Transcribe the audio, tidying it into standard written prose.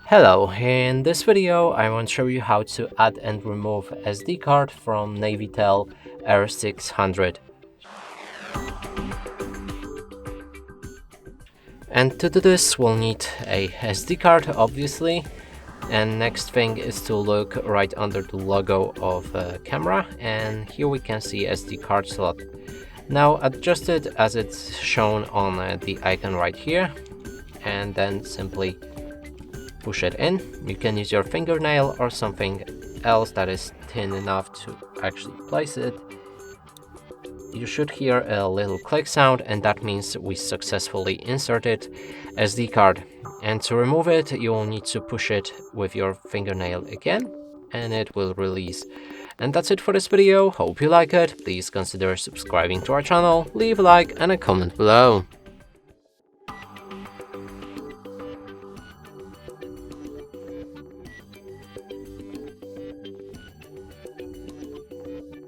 Hello, in this video I want to show you how to add and remove SD card from Navitel R600. And to do this we'll need a SD card obviously, and next thing is to look right under the logo of the camera, and here we can see SD card slot. Now adjust it as it's shown on the icon right here, and then simply push it in. You can use your fingernail or something else that is thin enough to actually place it. You should hear a little click sound, and that means we successfully inserted SD card. And to remove it, you will need to push it with your fingernail again, and it will release. And that's it for this video. Hope you like it. Please consider subscribing to our channel, leave a like and a comment below.